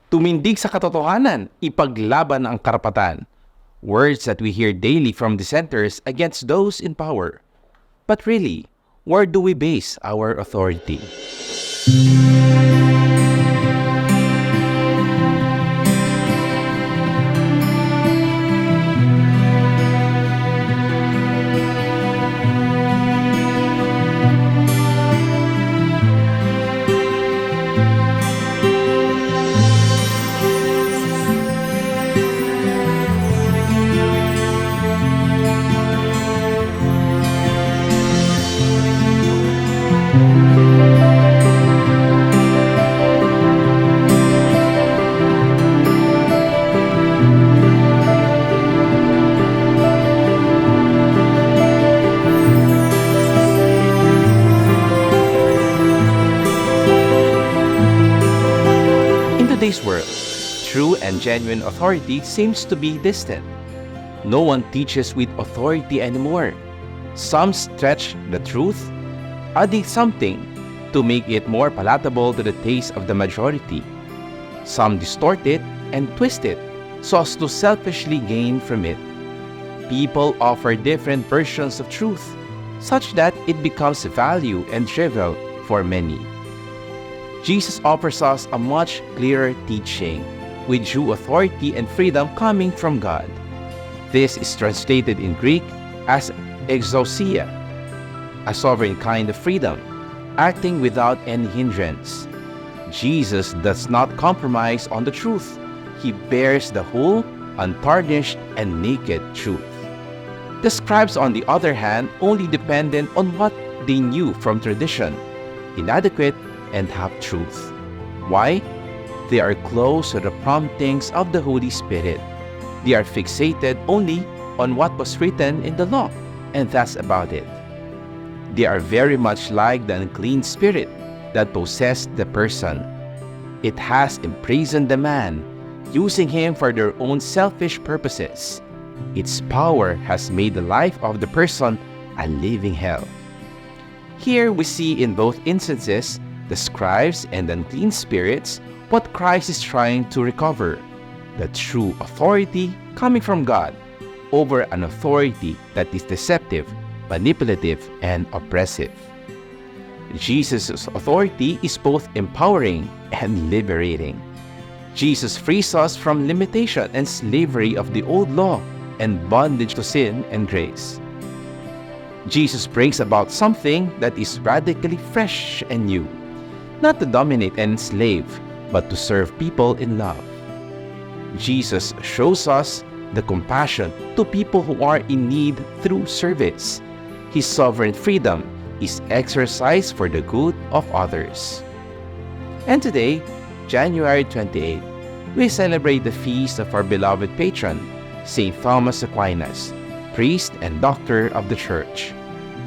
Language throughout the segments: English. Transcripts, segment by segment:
Tumindig sa katotohanan, ipaglaban ang karapatan. Words that we hear daily from dissenters against those in power. But really, where do we base our authority? In today's world, true and genuine authority seems to be distant. No one teaches with authority anymore. Some stretch the truth, adding something to make it more palatable to the taste of the majority. Some distort it and twist it so as to selfishly gain from it. People offer different versions of truth, such that it becomes value and trivial for many. Jesus offers us a much clearer teaching, with true authority and freedom coming from God. This is translated in Greek as exousia, a sovereign kind of freedom, acting without any hindrance. Jesus does not compromise on the truth. He bears the whole, untarnished, and naked truth. The scribes, on the other hand, only depended on what they knew from tradition, inadequate and half-truth. Why? They are close to the promptings of the Holy Spirit. They are fixated only on what was written in the law, and that's about it. They are very much like the unclean spirit that possessed the person. It has imprisoned the man, using him for their own selfish purposes. Its power has made the life of the person a living hell. Here we see in both instances, the scribes and unclean spirits, what Christ is trying to recover: the true authority coming from God over an authority that is deceptive, manipulative, and oppressive. Jesus' authority is both empowering and liberating. Jesus frees us from limitation and slavery of the old law and bondage to sin and grace. Jesus brings about something that is radically fresh and new, not to dominate and enslave, but to serve people in love. Jesus shows us the compassion to people who are in need through service. His sovereign freedom is exercised for the good of others. And today, January 28, we celebrate the feast of our beloved patron, St. Thomas Aquinas, priest and doctor of the Church.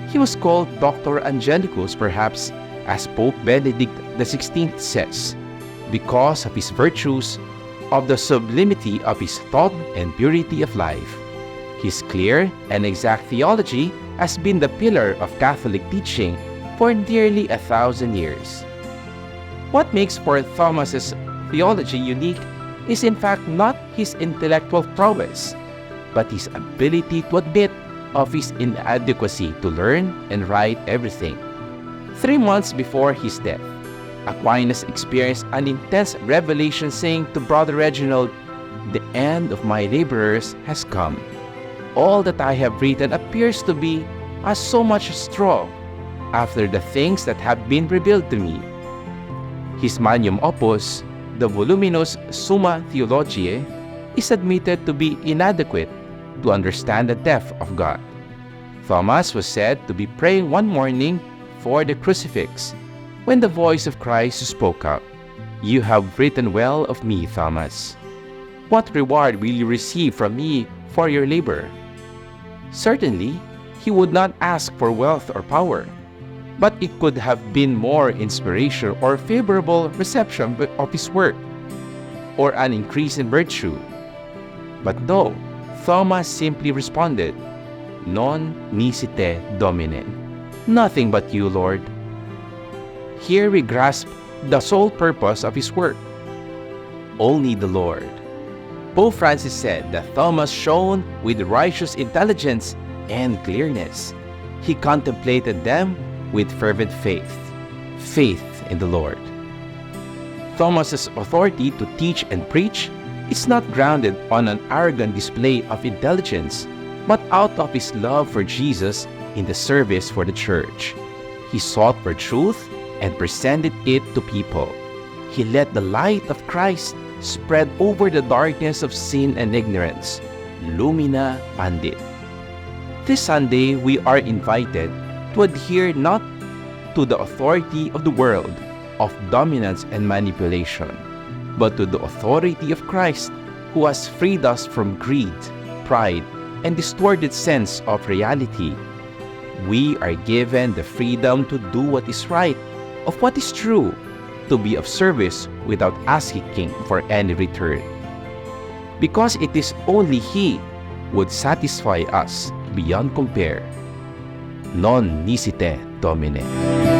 He was called Doctor Angelicus, perhaps, as Pope Benedict XVI says, because of his virtues, of the sublimity of his thought and purity of life. His clear and exact theology has been the pillar of Catholic teaching for nearly 1,000 years. What makes for Thomas's theology unique is in fact not his intellectual prowess, but his ability to admit of his inadequacy to learn and write everything. 3 months before his death, Aquinas experienced an intense revelation, saying to Brother Reginald, "The end of my laborers has come. All that I have written appears to be as so much straw after the things that have been revealed to me." His magnum opus, the voluminous Summa Theologiae, is admitted to be inadequate to understand the depth of God. Thomas was said to be praying one morning for the crucifix when the voice of Christ spoke out, "You have written well of me, Thomas. What reward will you receive from me for your labor?" Certainly, he would not ask for wealth or power, but it could have been more inspiration or favorable reception of his work, or an increase in virtue. But no, Thomas simply responded, "Non nisi te, Domine." Nothing but you, Lord. Here we grasp the sole purpose of his work. only the Lord. Pope Francis said that Thomas shone with righteous intelligence and clearness. He contemplated them with fervent faith in the Lord. Thomas's authority to teach and preach is not grounded on an arrogant display of intelligence, but out of his love for Jesus in the service for the church. He sought for truth and presented it to people. He let the light of Christ spread over the darkness of sin and ignorance. Lumina Pandit. This Sunday, we are invited to adhere not to the authority of the world, of dominance and manipulation, but to the authority of Christ, who has freed us from greed, pride, and distorted sense of reality. We are given the freedom to do what is right, of what is true, to be of service without asking for any return. Because it is only He would satisfy us beyond compare. Non nisite Domine.